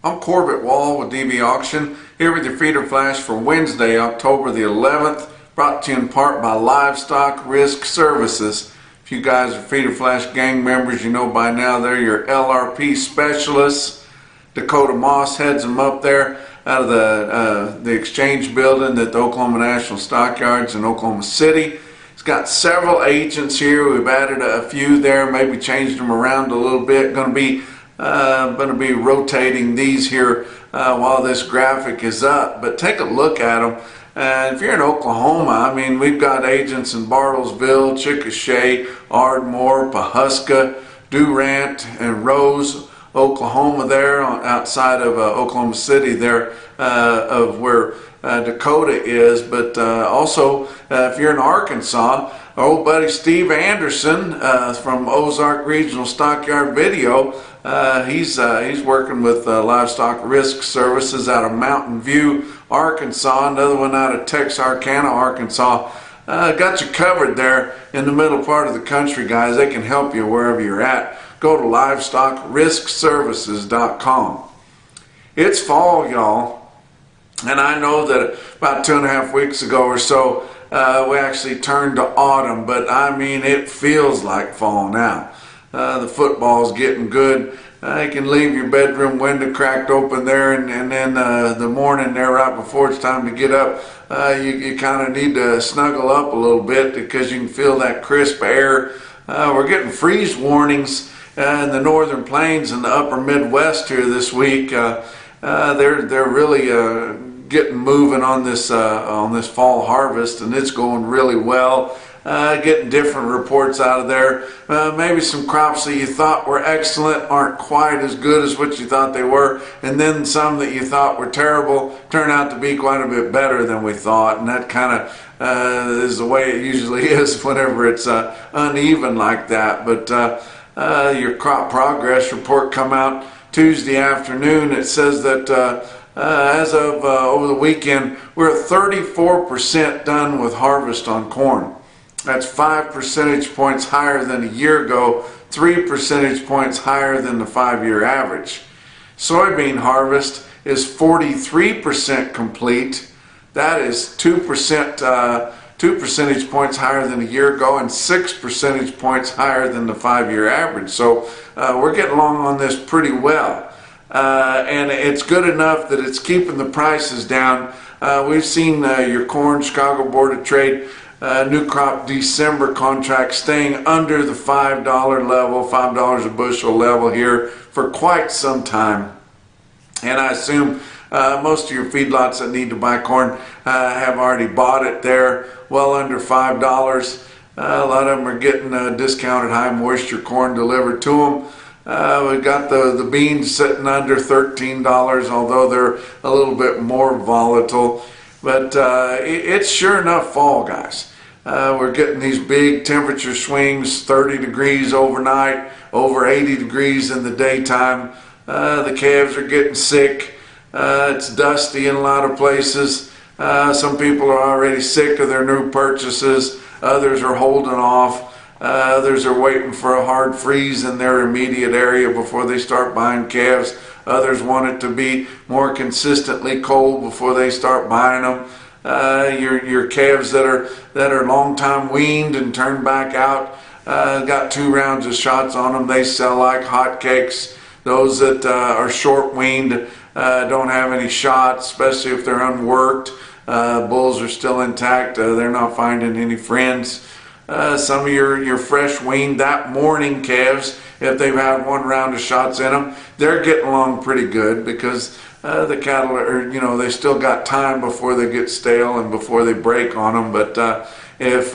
I'm Corbett Wall with DVAuction, here with your feeder flash for Wednesday, October the 11th, brought to you in part by Livestock Risk Services. If you guys are feeder flash gang members, you know by now they're your LRP specialists. Dakota Moss heads them up there out of the exchange building at the Oklahoma National Stockyards in Oklahoma City. It's got several agents here. We've added a few there, maybe changed them around a little bit. Going to be rotating these here while this graphic is up, but take a look at them. If you're in Oklahoma, I mean, we've got agents in Bartlesville, Chickasha, Ardmore, Pawhuska, Durant, and Rose, Oklahoma there, outside of Oklahoma City there, of where Dakota is. But also, if you're in Arkansas, our old buddy Steve Anderson from Ozark Regional Stockyard Video, he's working with Livestock Risk Services out of Mountain View, Arkansas. Another one out of Texarkana, Arkansas. Got you covered there in the middle part of the country, guys. They can help you wherever you're at. Go to LivestockRiskServices.com. It's fall, y'all, and I know that about 2.5 weeks ago or so, we actually turned to autumn, but I mean, it feels like fall now. The football's getting good. You can leave your bedroom window cracked open there, and then the morning there right before it's time to get up, you kind of need to snuggle up a little bit because you can feel that crisp air. We're getting freeze warnings in the northern plains and the upper Midwest here this week. They're really getting moving on this fall harvest, and it's going really well. Getting different reports out of there. Maybe some crops that you thought were excellent aren't quite as good as what you thought they were, and then some that you thought were terrible turn out to be quite a bit better than we thought, and that kind of is the way it usually is whenever it's uneven like that. But your crop progress report come out Tuesday afternoon. It says that as of over the weekend, we're 34% done with harvest on corn. That's 5 percentage points higher than a year ago, 3 percentage points higher than the 5-year average. Soybean harvest is 43% complete. That is 2 percentage points higher than a year ago and 6 percentage points higher than the 5-year average. So we're getting along on this pretty well. And it's good enough that it's keeping the prices down. We've seen your corn, Chicago Board of Trade, new crop December contract staying under the $5 level, $5 a bushel level here for quite some time. And I assume most of your feedlots that need to buy corn have already bought it there, well under $5. A lot of them are getting discounted high moisture corn delivered to them. We've got the beans sitting under $13, although they're a little bit more volatile. But it's sure enough fall, guys. We're getting these big temperature swings, 30 degrees overnight, over 80 degrees in the daytime. The calves are getting sick. It's dusty in a lot of places. Some people are already sick of their new purchases. Others are holding off. Others are waiting for a hard freeze in their immediate area before they start buying calves. Others want it to be more consistently cold before they start buying them. Your calves that are long time weaned and turned back out, got 2 rounds of shots on them. They sell like hotcakes. Those that are short weaned don't have any shots, especially if they're unworked. Bulls are still intact. They're not finding any friends. Some of your fresh weaned that morning calves, if they've had 1 round of shots in them, they're getting along pretty good because the cattle are, they still got time before they get stale and before they break on them. But if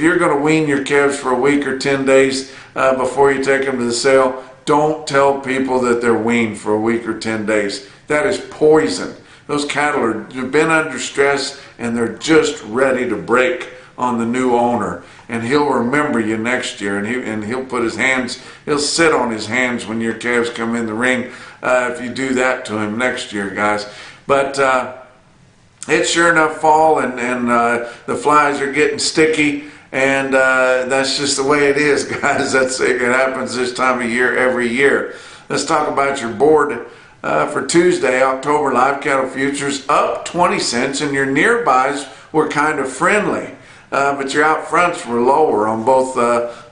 you're going to wean your calves for a week or 10 days before you take them to the sale, don't tell people that they're weaned for a week or 10 days. That is poison. Those cattle have been under stress and they're just ready to break on the new owner, and he'll remember you next year, and he'll put his hands, he'll sit on his hands when your calves come in the ring if you do that to him next year, guys. But it's sure enough fall, and the flies are getting sticky, and that's just the way it is, guys. It happens this time of year every year. Let's talk about your board for Tuesday. October live cattle futures up 20 cents, and your nearbys were kind of friendly. But your out fronts were lower on both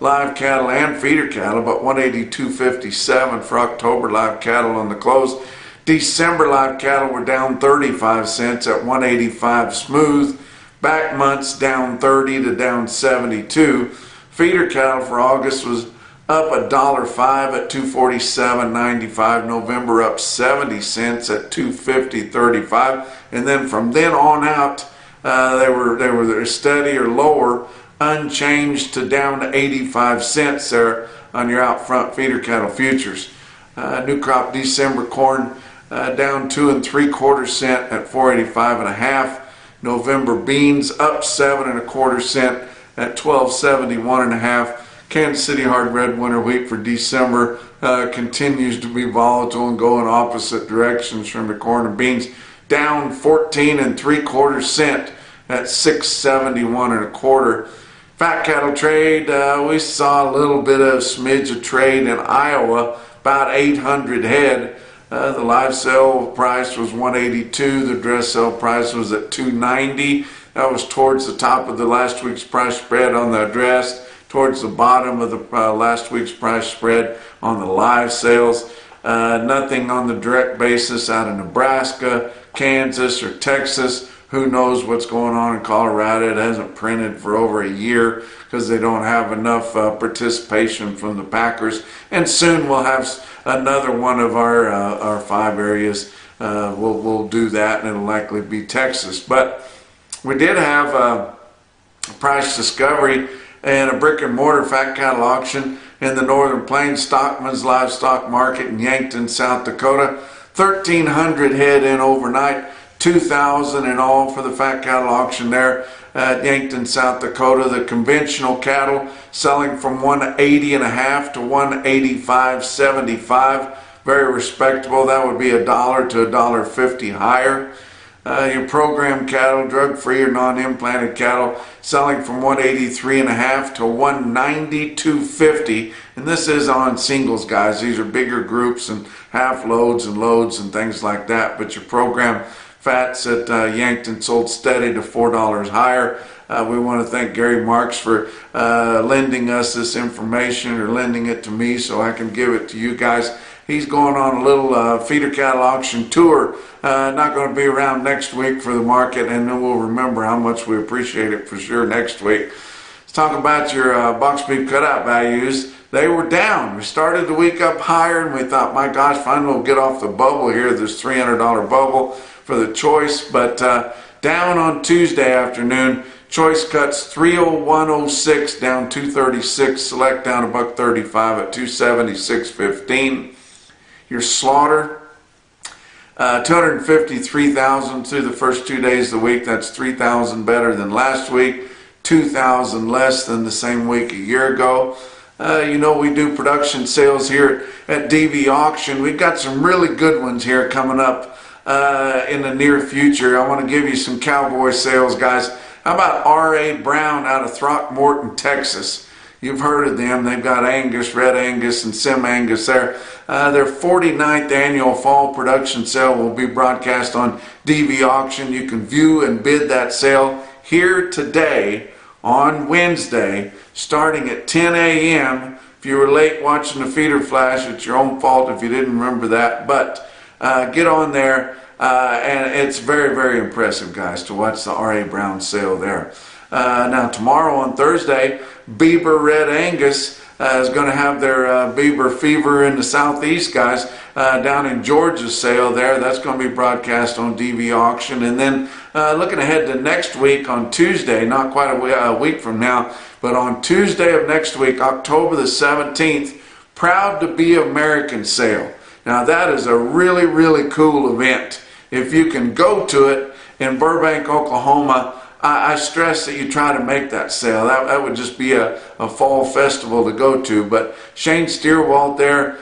live cattle and feeder cattle, but 182.57 for October live cattle on the close. December live cattle were down 35 cents at 185 smooth. Back months down 30 to down 72. Feeder cattle for August was up $1.05 at 247.95. November up 70 cents at 250.35. And then from then on out, they were steady or lower, unchanged to down to 85 cents there on your out front feeder cattle futures. New crop December corn down 2 3/4 cents at 485.5. November beans up 7 1/4 cents at 1271.5. Kansas City hard red winter wheat for December continues to be volatile and go in opposite directions from the corn and beans, down 14 3/4 cents at 671 1/4. Fat cattle trade, we saw a little bit of smidge of trade in Iowa, about 800 head. The live sale price was 182. The dress sale price was at 290. That was towards the top of the last week's price spread on the dress, towards the bottom of the last week's price spread on the live sales. Nothing on the direct basis out of Nebraska, Kansas, or Texas. Who knows what's going on in Colorado? It hasn't printed for over a year because they don't have enough participation from the packers. And soon we'll have another one of our 5 areas. We'll do that, and it'll likely be Texas. But we did have a price discovery and a brick and mortar fat cattle auction in the Northern Plains Stockman's Livestock Market in Yankton, South Dakota. 1,300 head in overnight. 2,000 in all for the fat cattle auction there at Yankton, South Dakota. The conventional cattle selling from 180.5 to 185.75. Very respectable. That would be $1 to $1.50 higher. Your program cattle, drug-free or non-implanted cattle, selling from 183.5 to 192.50. And this is on singles, guys. These are bigger groups and half loads and loads and things like that. But your program fats at Yankton sold steady to $4 higher. We want to thank Gary Marks for lending us this information, or lending it to me so I can give it to you guys. He's going on a little feeder cattle auction tour. Not going to be around next week for the market, and then we'll remember how much we appreciate it for sure next week. Let's talk about your box beef cutout values. They were down. We started the week up higher, and we thought, my gosh, finally we'll get off the bubble here, this $300 bubble for the choice. But down on Tuesday afternoon, choice cuts 301.06 down 236, select down $1.35 at 276.15. Your slaughter 253,000 through the first 2 days of the week. That's 3,000 better than last week, 2,000 less than the same week a year ago. You know, we do production sales here at DVAuction. We've got some really good ones here coming up in the near future. I want to give you some cowboy sales, guys. How about R.A. Brown out of Throckmorton, Texas? You've heard of them. They've got Angus, Red Angus, and Sim Angus there. Their 49th annual fall production sale will be broadcast on DVAuction. You can view and bid that sale here today on Wednesday, starting at 10 a.m. If you were late watching the feeder flash, it's your own fault if you didn't remember that. But get on there, and it's very, very impressive, guys, to watch the R.A. Brown sale there. Now, tomorrow on Thursday, Bieber Red Angus is going to have their Bieber Fever in the Southeast, guys, down in Georgia's sale there. That's going to be broadcast on DVAuction. And then looking ahead to next week on Tuesday, not quite a week from now, but on Tuesday of next week, October the 17th, Proud to Be American sale. Now, that is a really, really cool event. If you can go to it in Burbank, Oklahoma, I stress that you try to make that sale. That would just be a fall festival to go to. But Shane Steerwalt there,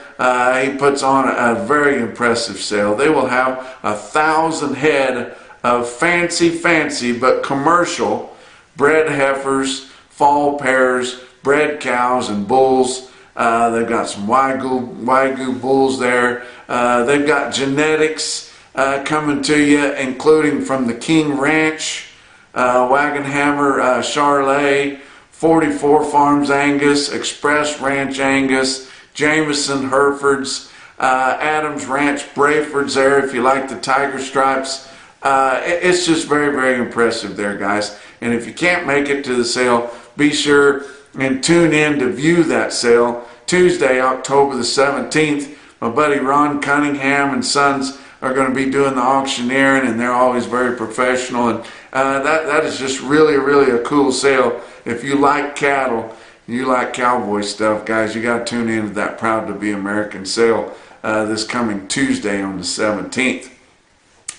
he puts on a very impressive sale. They will have 1,000 head of fancy but commercial bred heifers, fall pairs, bred cows, and bulls. They've got some Wagyu bulls there. They've got genetics coming to you, including from the King Ranch, Wagonhammer Charolais, 44 Farms Angus, Express Ranch Angus, Jameson Herefords, Adams Ranch Brayfords there if you like the tiger stripes. It's just very, very impressive there, guys. And if you can't make it to the sale, be sure and tune in to view that sale Tuesday, October the 17th. My buddy Ron Cunningham and Sons are going to be doing the auctioneering, and they're always very professional. And that is just really, really a cool sale. If you like cattle, you like cowboy stuff, guys, you got to tune in to that Proud to Be American sale this coming Tuesday on the 17th.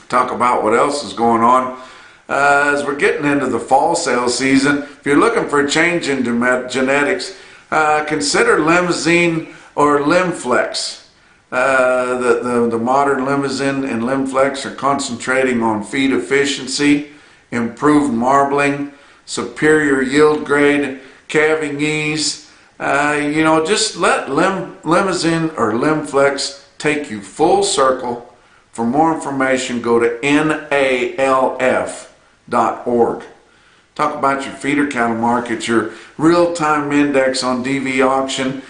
Talk about what else is going on. As we're getting into the fall sale season, if you're looking for a change in genetics, consider Limousine or Limflex. The modern Limousine and Limflex are concentrating on feed efficiency, improved marbling, superior yield grade, calving ease. Just let Limousine or Limflex take you full circle. For more information, go to NALF.org. Talk about your feeder cattle market, your real-time index on DVAuction,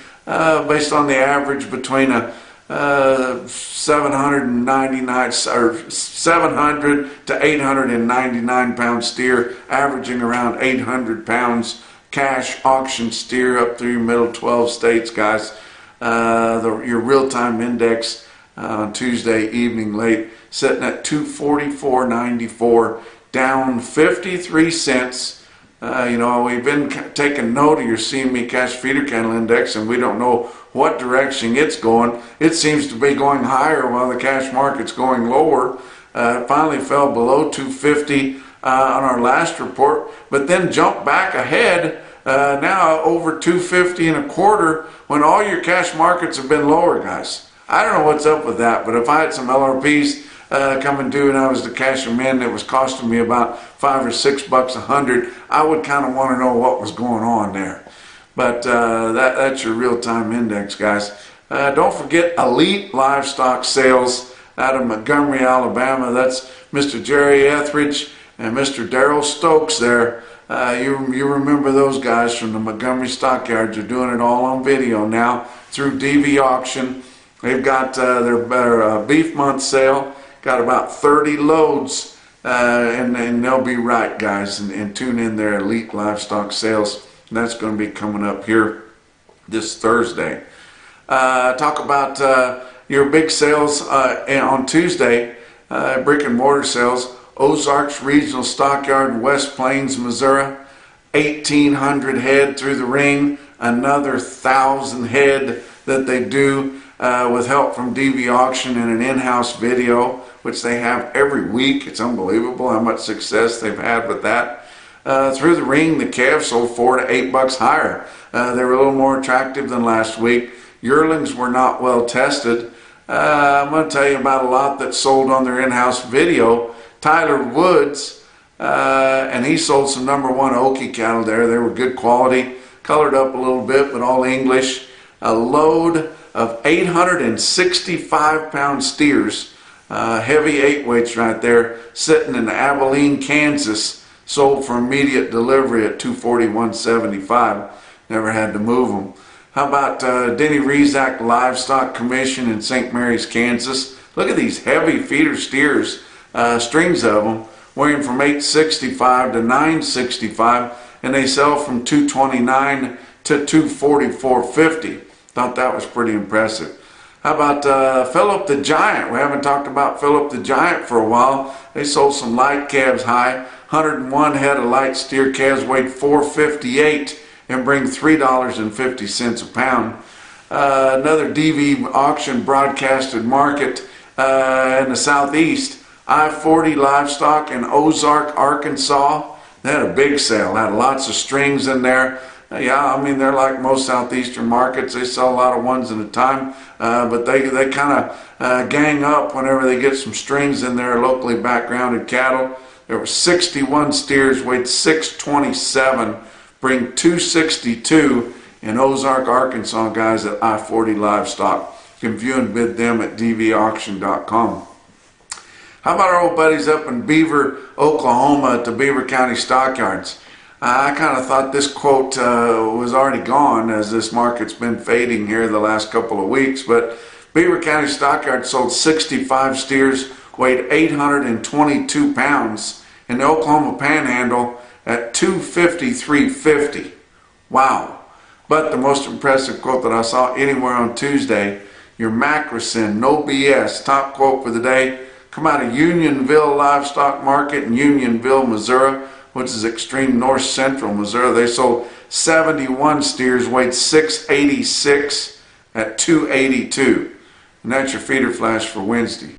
based on the average between a 700 to 899 pound steer, averaging around 800 pounds. Cash auction steer up through your middle 12 states, guys. Your real-time index on Tuesday evening late, sitting at 244.94, down 53 cents. We've been taking note of your CME Cash Feeder Cattle Index, and we don't know what direction it's going. It seems to be going higher while the cash market's going lower. It finally fell below 250 on our last report, but then jumped back ahead, now over 250 and a quarter, when all your cash markets have been lower, guys. I don't know what's up with that, but if I had some LRPs coming due and I was to cash them in, it was costing me about $5 or $6 a hundred, I would kind of want to know what was going on there. But that's your real-time index, guys. Don't forget Elite Livestock Sales out of Montgomery, Alabama. That's Mr. Jerry Etheridge and Mr. Darrell Stokes there. You remember those guys from the Montgomery Stockyards. They're doing it all on video now through DVAuction. They've got their beef month sale, got about 30 loads, and they'll be right, guys, and tune in their Elite Livestock Sales. And that's going to be coming up here this Thursday. Talk about your big sales on Tuesday, brick and mortar sales. Ozarks Regional Stockyard in West Plains, Missouri, 1,800 head through the ring, another 1,000 head that they do with help from DVAuction and an in-house video, which they have every week. It's unbelievable how much success they've had with that. Through the ring, the calves sold $4 to $8 higher. They were a little more attractive than last week. Yearlings were not well tested. I'm going to tell you about a lot that sold on their in-house video. Tyler Woods, and he sold some #1 Okie cattle there. They were good quality, colored up a little bit, but all English. A load of 865 pound steers, heavy 8-weights right there, sitting in Abilene, Kansas, sold for immediate delivery at $241.75. Never had to move them. How about Denny Rezac Livestock Commission in St. Mary's, Kansas? Look at these heavy feeder steers, strings of them, weighing from 865 to 965, and they sell from 229 to 244.50. Thought that was pretty impressive. How about Philip the Giant? We haven't talked about Philip the Giant for a while. They sold some light calves high. 101 head of light steer calves weighed 458 and bring $3.50 a pound. Another DVAuction broadcasted market in the southeast. I-40 Livestock in Ozark, Arkansas. They had a big sale. Had lots of strings in there. Yeah, I mean, they're like most southeastern markets. They sell a lot of ones at a time, but they kind of gang up whenever they get some strings in there, locally backgrounded cattle. There were 61 steers, weighed 627, bring $262 in Ozark, Arkansas, guys, at I-40 Livestock. You can view and bid them at DVAuction.com. How about our old buddies up in Beaver, Oklahoma at the Beaver County Stockyards? I kind of thought this quote was already gone, as this market's been fading here the last couple of weeks, but Beaver County Stockyards sold 65 steers, weighed 822 pounds, in the Oklahoma Panhandle at $253.50. Wow. But the most impressive quote that I saw anywhere on Tuesday, your Macrocin, no BS, top quote for the day, come out of Unionville Livestock Market in Unionville, Missouri, which is extreme north central Missouri. They sold 71 steers, weighed 686 at $282. And that's your feeder flash for Wednesday.